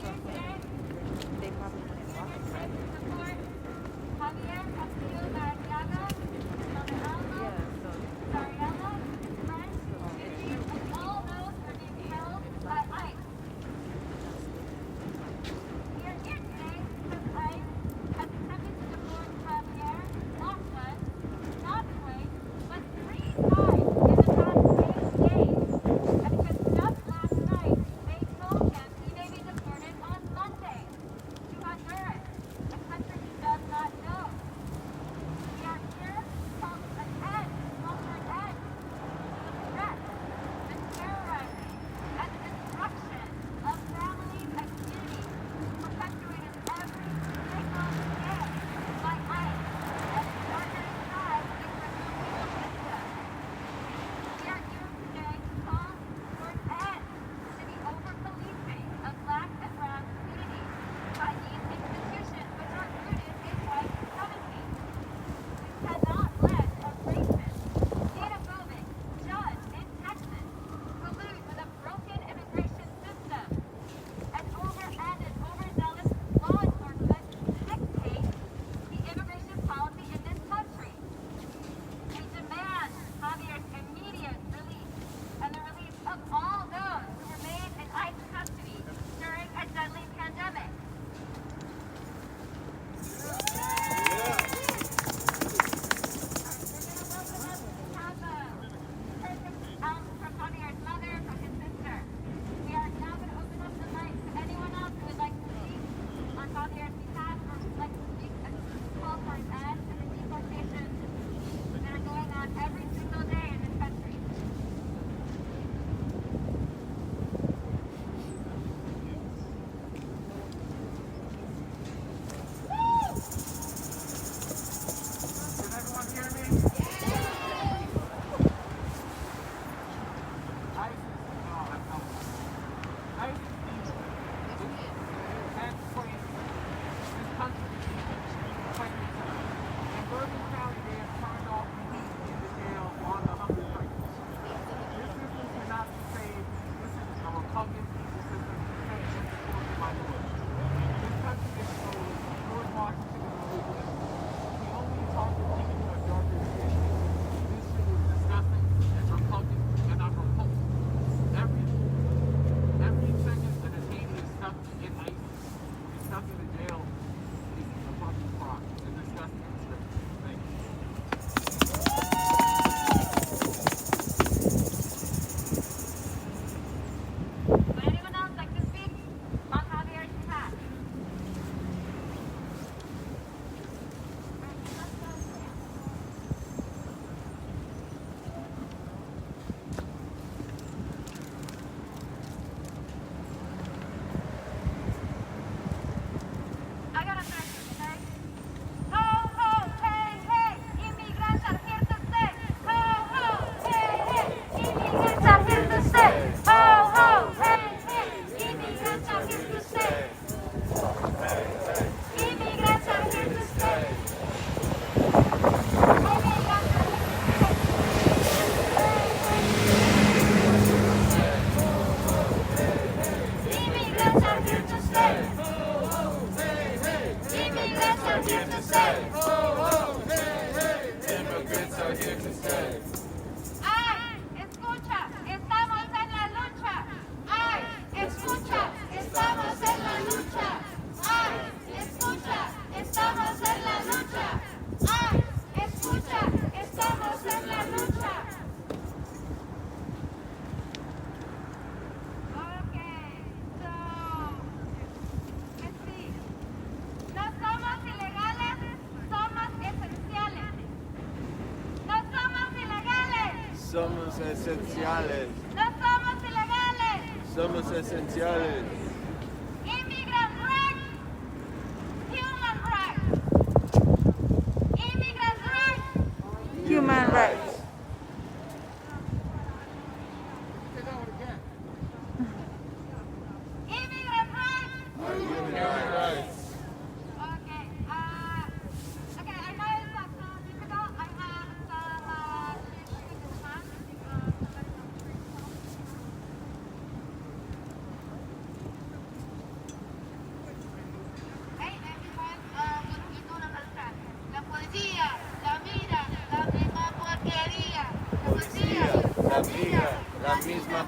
They probably wouldn't walk it, right? Javier, Yeah, so all those are being held by ICE. We are here today because ICE has attempted to deport Javier not once, not twice, but 3 times in the past 8 days. And because just last night they told him he may be deported on Monday to Honduras, a country he does not know. We are here to call an end, call for an end to the threat, the terrorizing, and the destruction of families and communities perpetuated every single day by ICE and its partners tied to the criminal legal system. We are here today to call for an end to the over-policing of Black and brown communities by these institutions which are rooted in white supremacy. We cannot let a racist, xenophobic judge in Texas collude with a broken immigration system and overzealous law enforcement dictate the immigration policy in this country. We demand Javier's immediate release and the release of all those who remain in ICE custody during a deadly pandemic. From Javier's mother, from his sister. We are now going to open up the mic to anyone else who would like to speak on Javier's behalf or would like to speak and call for an end to the deportations that are going on every single day in this country. Can everyone hear me? ICE is evil. And crazy. This country is evil. Crazy. In Bergen County, they have turned off the heat in the jail on the Hunger strike. This system cannot be saved. This is a Republican evil system. You can't just support the minority. This country is closed. George Washington is illegal. We only target people who have darker skin. This shit is disgusting. It's repugnant, and I'm repulsed. Every second that a Haiti is stuck in ICE, is stuck in a jail, is a fucking crime. It's disgusting and disgusting. Thank you. Would anyone else like to speak on Javier's behalf? I got a message, okay? Ho, ho, hey, hey, immigrants are here to stay. Ho, ho, hey, hey, immigrants are here to stay. Ho, ho, hey, hey, immigrants are here to stay. Immigrants are here to stay. Immigrants are here to stay. Immigrants are here to stay. Immigrants are here to stay. Ay, escucha, estamos en la lucha. Ay, escucha, estamos en la lucha. Ay, escucha, estamos en la lucha. Ay, escucha, estamos en la lucha. Okay, so, let's see. No somos ilegales, somos esenciales. No somos ilegales. Somos esenciales. No somos ilegales. Somos esenciales. Immigrant rights. Human rights. Immigrant rights. human rights. Say that one again. Immigrant rights. Human rights. Okay. Okay. I know it's so difficult. I have some.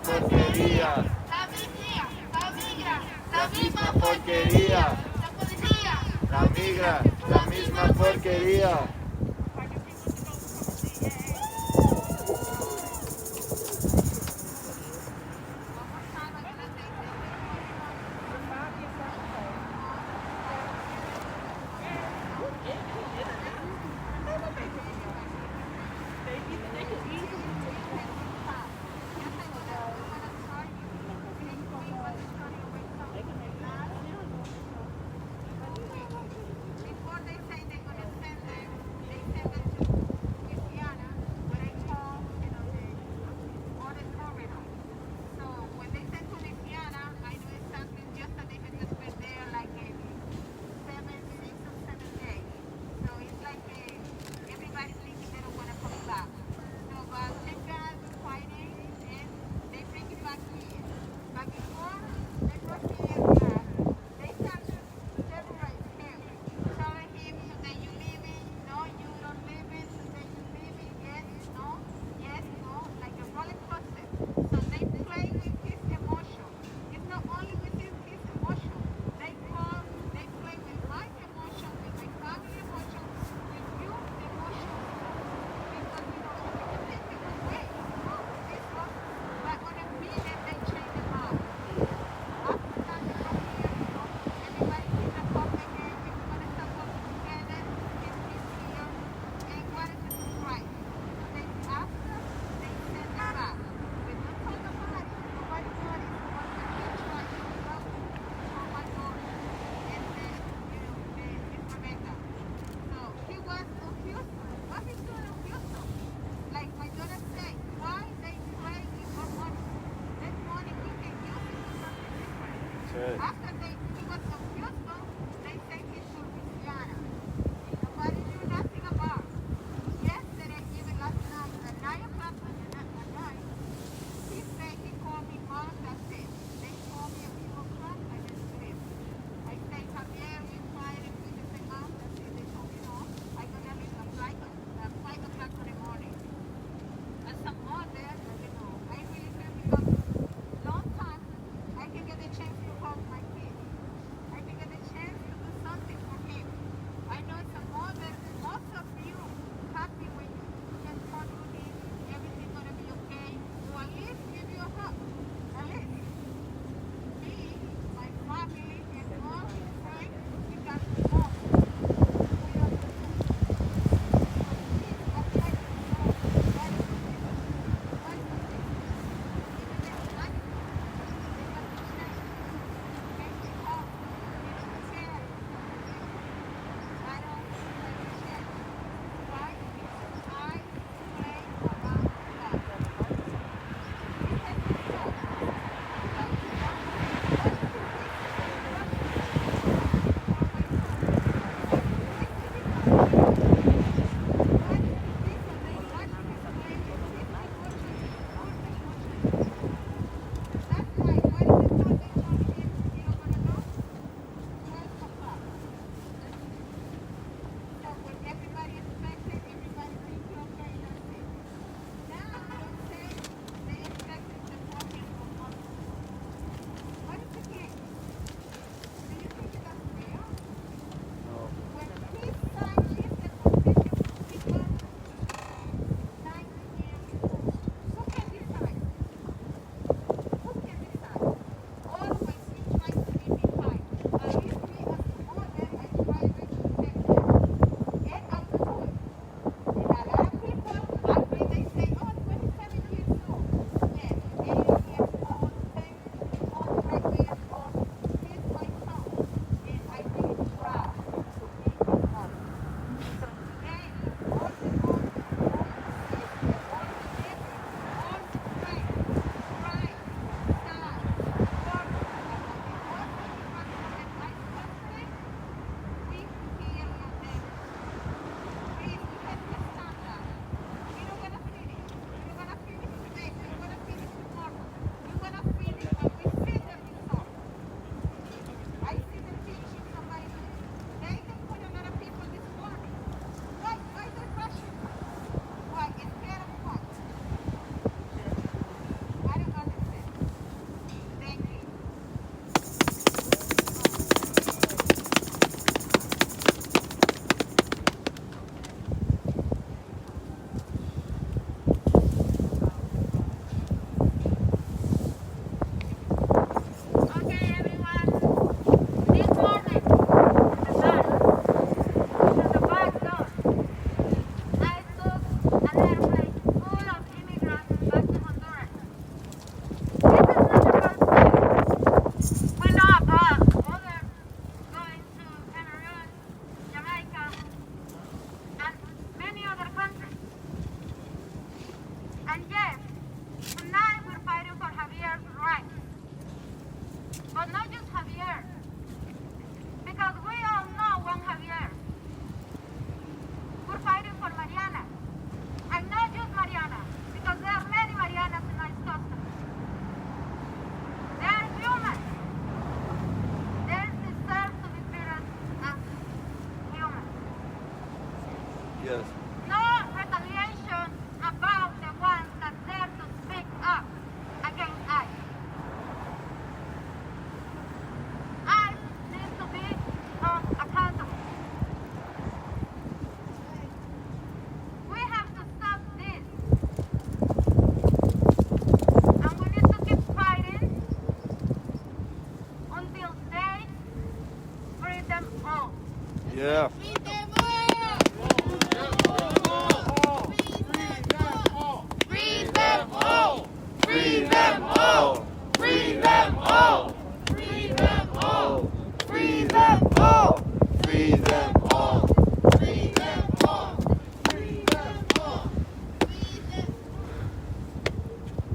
porquería. La Biblia, la migra, La misma porquería. la policía. La migra, la misma porquería. Before they say they're going to send them, they send them to Louisiana, what I call, the border corridor. So when they send to Louisiana, I know exactly yesterday they just been there like a 6 or 7 days. So it's like everybody's thinking they don't want to come back. So but thank God we're fighting and they bring it back here. But before they brought here, they start to terrorize him, telling him that you leaving, no, you don't leaving, that you leaving, yes, no, like a roller coaster. So they play with his emotion. It's not only with his emotion. They play with my emotion, with my family emotion, with you emotion. Because you can take them away. It's not, but on a minute they change their mind. After that, they come here, everybody pick up again, if we're gonna start working together, it's here. And what is it right? They after they send them back. We don't tell nobody, nobody knows what the kids try to love for my daughter. And then, it's Rebecca. So he was on Houston. What he's doing on Houston? Like my daughter said, why they play with our money? That money we can use it for something different. Right. After he was on Houston, they sent him to Louisiana. Nobody knew nothing about. Yesterday, even last night, at 9 o'clock at night, he said he called me mom. That's it. They called me at 2 o'clock. I didn't sleep. I said, Javier, we tried it. He said, mom, that's it. They told me no. I'm gonna leave at 5 o'clock in the morning. As a mother, I really feel because long time I can get the chance to hold my kids. I can get the chance to Yes. No retaliation about the ones that dare to speak up against ICE. ICE needs to be held accountable. We have to stop this. And we need to keep fighting until they free them all. Yeah. Free them all! Free them all! Free them all. Free them all. Free them all! Free them all. Free them all. Free them all! Free them all!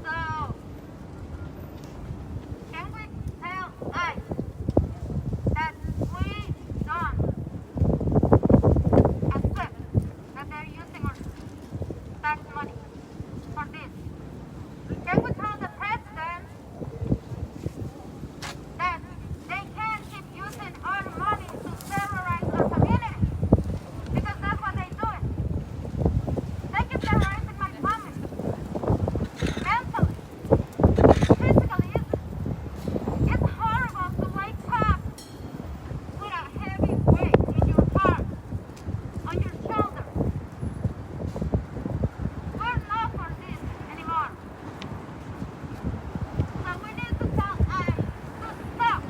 So, can we tell ICE that we don't accept that they're using our tax money for this? Can we tell the president that they can't keep using our money to terrorize our community? Because that's what they're doing. They keep terrorizing my family. Mentally. Physically. It's horrible to wake up with a heavy weight in your heart, on your shoulder. We're not for this anymore. So we need to tell ICE to stop,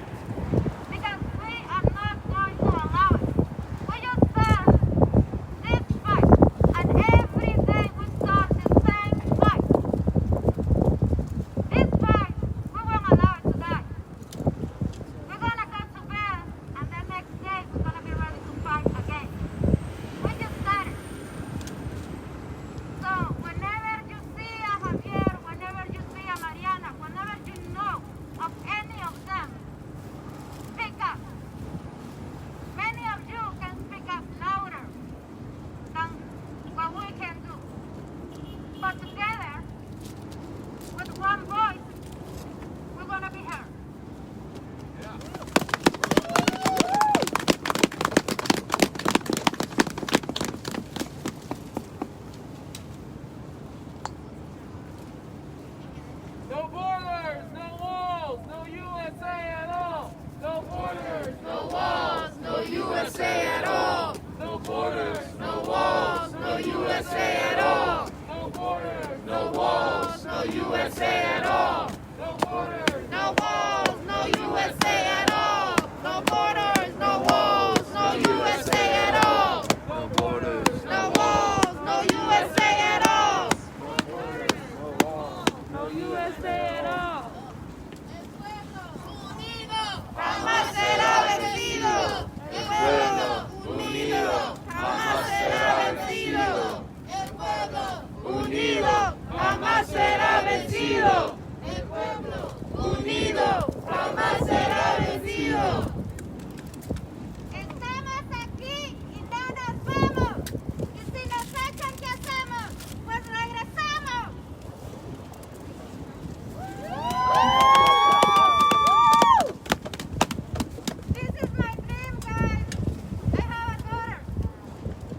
because we are not going to allow it. We just said this fight, and every day we start the same fight. This fight, we won't allow it to die. We're gonna go to bed, and the next day we're gonna be ready to fight again. We just started. So whenever you see a Javier, whenever you see a Mariana, whenever you know of any of them, speak up. Many of you can speak up louder than what we can do. But together, with one voice, we're gonna be heard. No borders, no walls, no USA at all. No borders, no walls, no USA at all. No borders, no walls, no USA at all. No borders, no walls, no USA at all. No borders, no walls, no USA at all. No borders, no walls, no USA at all. No borders, no walls, no USA at all. No USA at all. El pueblo unido jamás será vencido. El pueblo unido jamás será vencido. El pueblo unido jamás será vencido. El pueblo unido jamás será vencido. Estamos aquí y no nos vamos. Y si nos echan, ¿qué hacemos? Pues regresamos. This is my dream, guys. I have a daughter.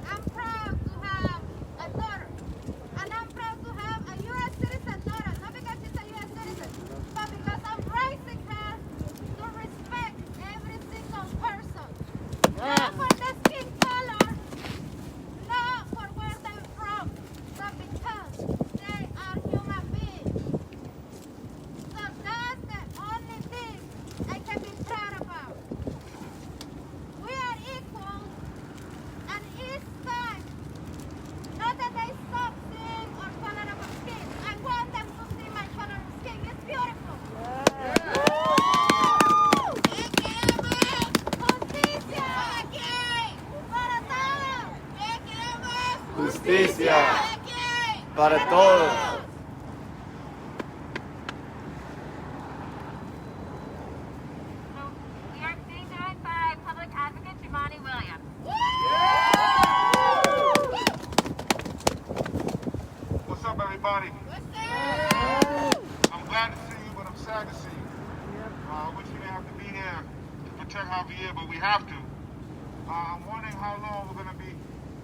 I'm proud to have a daughter. And I'm proud to have a U.S. citizen daughter. Not because she's a U.S. citizen, but because I'm raising her to respect every single person. Not for the skin color, not for where they're from, but because they are human beings. So that's the only thing I can be proud about. We are equal, and it's time. Not that they stop seeing our color of our skin. I want them to see my color of skin. It's beautiful. ¿Qué queremos? Justicia. ¿Para quién? Para todos. ¿Qué queremos? Justicia. ¿Para quién? Para todos. So we are being joined by Public Advocate Jimani Williams. What's up, everybody? What's up? I'm glad to see you, but I'm sad to see you. I wish we didn't have to be here to protect Javier, but we have to. I'm wondering how long we're going to be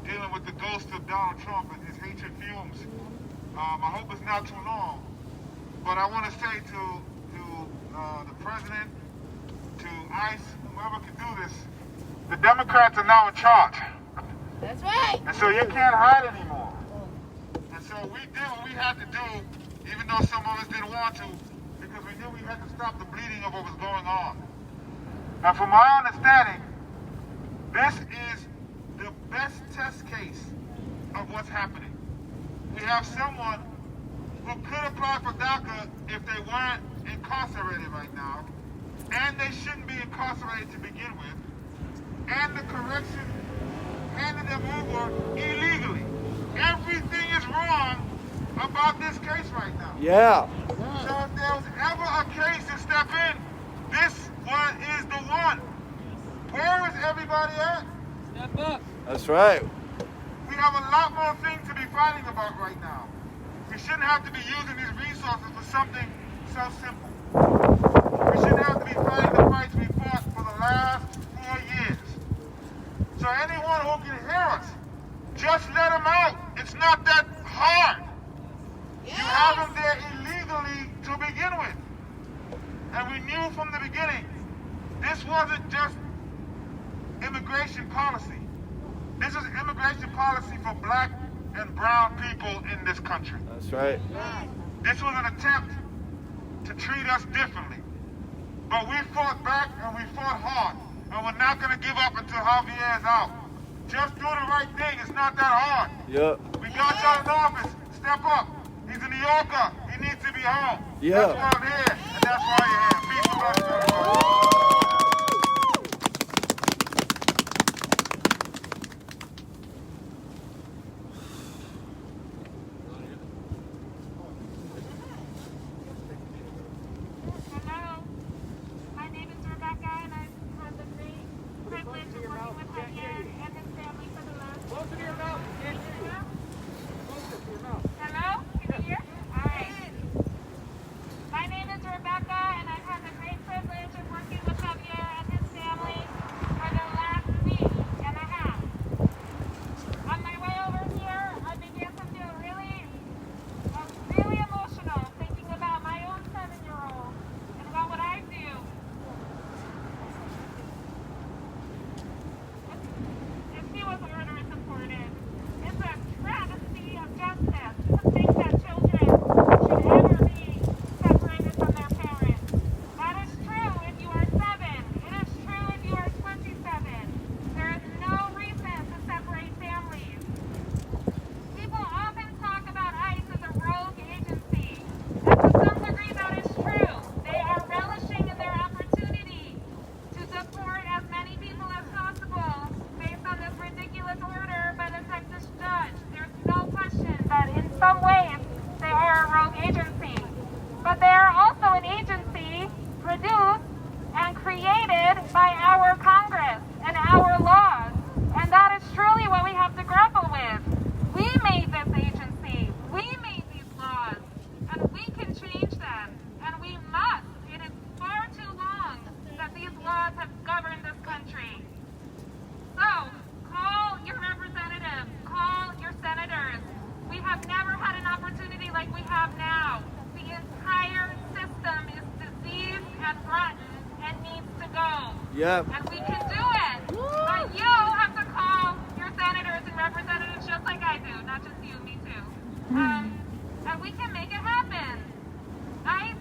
dealing with the ghost of Donald Trump and his hatred fumes. I hope it's not too long. But I want to say to the president, to ICE, whoever can do this, the Democrats are now in charge. That's right. And so you can't hide anymore. And so we did what we had to do, even though some of us didn't want to, because we knew we had to stop the bleeding of what was going on. And from my understanding, this is the best test case of what's happening. We have someone who could apply for DACA if they weren't incarcerated right now, and they shouldn't be incarcerated to begin with, and the correction handed them over illegally. Everything is wrong about this case right now. Yeah. So if there was ever a case to step in, this one is the one. Where is everybody at? Step up. That's right. We have a lot more things to be fighting about right now. We shouldn't have to be using these resources for something so simple. We shouldn't have to be fighting the fights we fought for the last 4 years. So anyone who can hear us, just let them out. It's not that hard. You have them there illegally to begin with. And we knew from the beginning, this wasn't just immigration policy. This is immigration policy for black and brown people in this country. That's right. This was an attempt to treat us differently. But we fought back and we fought hard. And we're not going to give up until Javier is out. Just do the right thing. It's not that hard. Yep. We got y'all in office. Step up. He's a New Yorker. He needs to be home. Yeah. That's why I'm here. And that's why you're here. Peace and blessings, everybody. Hello. My name is Rebecca, and I've had the great privilege of working with Javier and his family for the last. Close to your mouth. Can't hear you. Closer to your mouth. Hello? Can you hear? All right. My name is Rebecca, and I've had the great privilege of working with Javier and his family for the last week and a half. On my way over here, I began to feel really emotional thinking about my own 7-year-old and about what I do. If he was order is supported, it's a travesty of justice to think that children should ever be separated from their parents. That is true if you are 7. It is true if you are 27. There is no reason to separate families. People often talk about ICE as a rogue agency, and to some degree that is true. They are relishing in their opportunity to deport as many people as possible based on this ridiculous order by the Texas judge. There's no question that in some ways they are a rogue agency. But they are also an agency produced and created by our Congress and our laws. And that is truly what we have to grapple with. We made this agency. We made these laws. And we can change them. And we must. It is far too long that these laws have governed this country. So, call your representatives. Call your senators. We have never had an opportunity like we have now. The entire system is diseased and rotten and needs to go. Yep. And we can do it. But you have to call your senators and representatives just like I do. Not just you, me too. And we can make it happen. ICE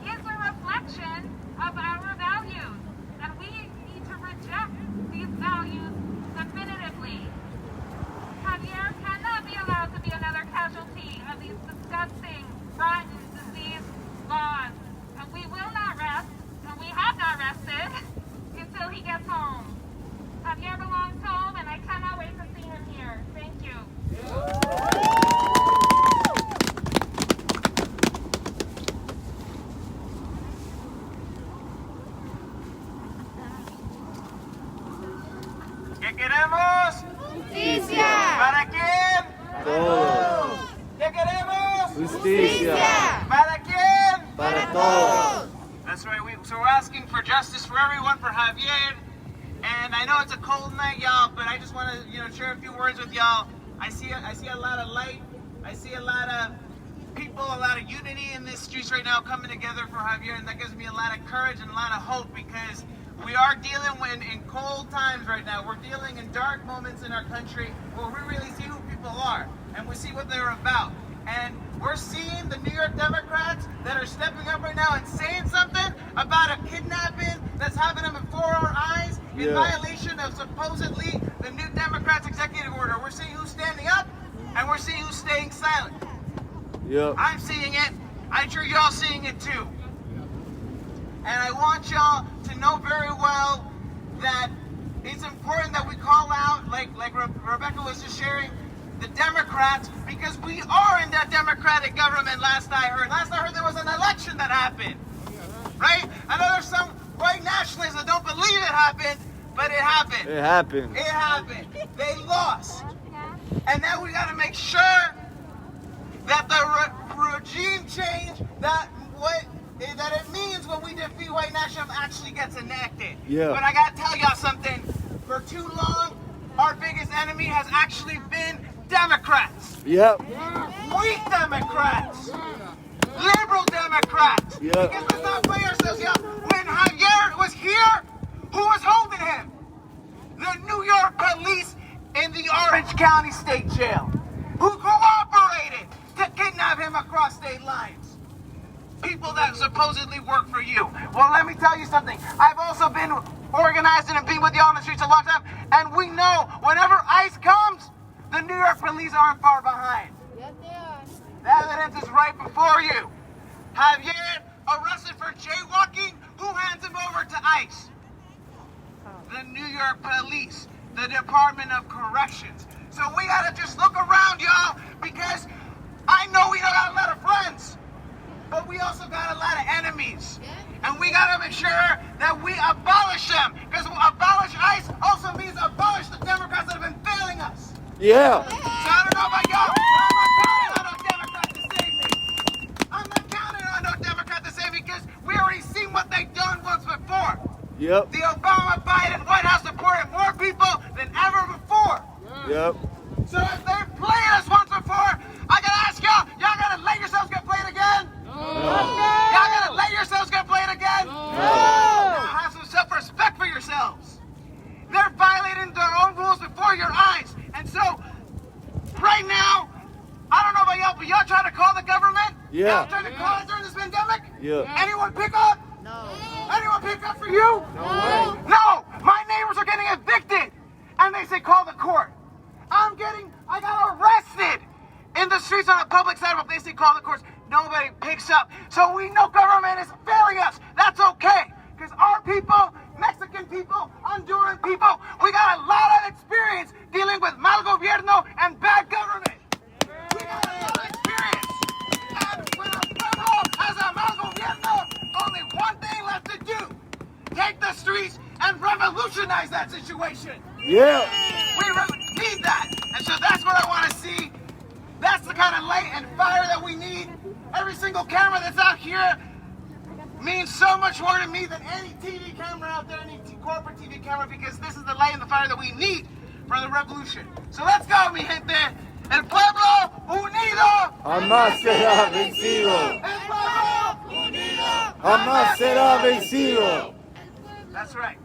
is a reflection of our values. And we need to reject these values definitively. Javier cannot be allowed to be another casualty of these disgusting, rotten, diseased laws. And we will not rest, and we have not rested, until he gets home. Javier belongs home, and I cannot wait to see him here. Thank you. ¿Qué queremos? Justicia. ¿Para quién? Todos. ¿Qué queremos? Justicia. ¿Para quién? Para todos. That's right. So we're asking for justice for everyone, for Javier, And I know it's a cold night, y'all, but I just want to, share a few words with y'all. I see a lot of light. I see a lot of people, a lot of unity in these streets right now coming together for Javier, and that gives me a lot of courage and a lot of hope because we are dealing in cold times right now. We're dealing in dark moments in our country where we really see who people are and we see what they're about. And we're seeing the New York Democrats that are stepping up right now and saying something about a kidnapping that's happening before our eyes in violation of supposedly the new Democrats' executive order. We're seeing who's standing up and we're seeing who's staying silent. Yep. I'm seeing it. I'm sure y'all seeing it too. And I want y'all to know very well that it's important that we call out, like Rebecca was just sharing, the Democrats, because we are in that Democratic government. Last I heard there was an election that happened, right? I know there's some white nationalists that don't believe it happened, but it happened. It happened. It happened. They lost, and now we got to make sure that the regime change, that it means when we defeat white nationalism actually gets enacted. Yeah. But I got to tell y'all something. For too long, our biggest enemy has actually been Democrats. Yep. Weak Democrats. Liberal Democrats. Yep. Because let's not play ourselves, y'all. When Javier was here, who was holding him? The New York police in the Orange County State Jail, who cooperated to kidnap him across state lines. People that supposedly work for you. Well, let me tell you something. I've also been organizing and being with y'all on the streets a long time, and we know whenever ICE comes, the New York police aren't far behind. Yes, they are. The evidence is right before you. Javier arrested for jaywalking. Who hands him over to ICE? The New York police, the Department of Corrections. So we gotta just look around, y'all, because I know we got a lot of friends, but we also got a lot of enemies. And we gotta make sure that we abolish them, because abolish ICE also means abolish the Democrats that have been failing us. Yeah. So I don't know about y'all, but I'm not counting on no Democrat to save me. I'm not counting on no Democrat to save me because we already seen what they've done once before. Yep. The Obama-Biden White House supported more people than ever before. Yep. So if they're playing us once before, I gotta ask y'all gotta let yourselves get played again? Y'all gotta let yourselves get played again? Now have some self-respect for yourselves. They're violating their own rules before your eyes. And so, right now, I don't know about y'all, but y'all trying to call the government? Yeah. Y'all trying to call it during this pandemic? Yeah. Anyone pick up? No. Anyone pick up for you? No. No! My neighbors are getting evicted! And they say call the court. I got arrested in the streets on the public sidewalk. They say call the courts. Nobody picks up. So we know government is failing us. That's okay. Because our people, Mexican people, Honduran people, we got a lot of experience dealing with mal gobierno and bad government. We got a lot of experience. And when a pueblo has a mal gobierno, only one thing left to do. Take the streets and revolutionize that situation. Yeah. We really need that. And so that's what I want to see. That's the kind of light and fire that we need. Every single camera that's out here means so much more to me than any TV camera out there, any corporate TV camera, because this is the light and the fire that we need for the revolution. So let's go, mi gente. El pueblo unido Jamás será vencido. El pueblo unido Jamás será vencido. That's right.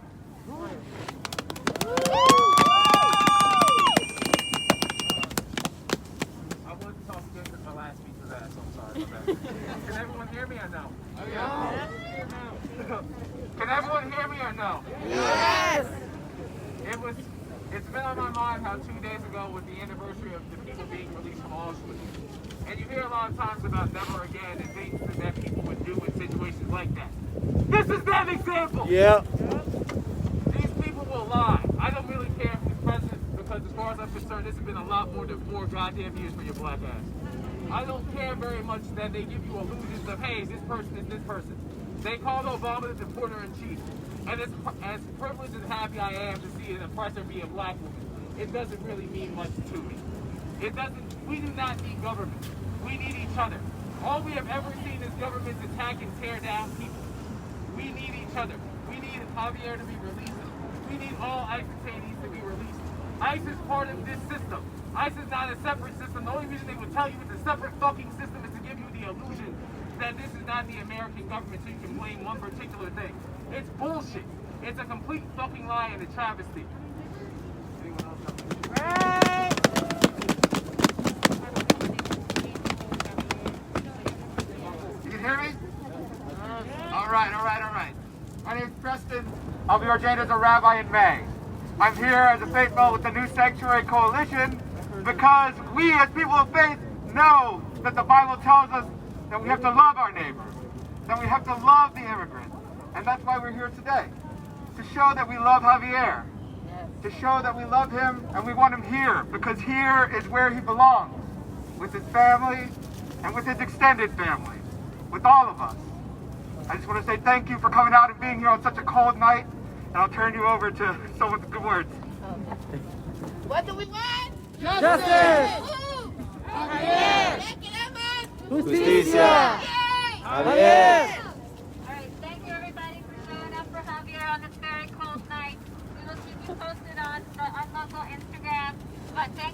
I wanted to talk again because my last speech was ass. I'm sorry about that. Can everyone hear me or no? Can everyone hear me or no? Yes. It's been on my mind how 2 days ago was the anniversary of the people being released from Auschwitz. And you hear a lot of times about never again and things that people would do in situations like that. This is that example. Yeah. These people will lie. I don't really care if it's president, because as far as I'm concerned, this has been a lot more than 4 goddamn years for your black ass. I don't care very much that they give you illusions of, hey, this person is this person. They called Obama the deporter-in-chief. And as privileged and happy I am to see an oppressor be a black woman, it doesn't really mean much to me. We do not need government. We need each other. All we have ever seen is governments attack and tear down people. We need each other. We need Javier to be released We need all ICE detainees to be released. ICE is part of this system. ICE is not a separate system. The only reason they would tell you it's a separate fucking system is to give you the illusion that this is not the American government so you can blame one particular thing. It's bullshit. It's a complete fucking lie and a travesty. Anyone else have You can hear me? All right. My name is Preston. I'll be ordained as a rabbi in May. I'm here as a faithful with the New Sanctuary Coalition because we as people of faith know that the Bible tells us that we have to love our neighbors, that we have to love the immigrants. And that's why we're here today, to show that we love Javier, to show that we love him and we want him here because here is where he belongs, with his family and with his extended family, with all of us. I just want to say thank you for coming out and being here on such a cold night, and I'll turn you over to someone with good words. What do we want? Justice! Who? Javier! Justicia! Javier! All right, thank you everybody for showing up for Javier on this very cold night. We will keep you posted on local Instagram. But thank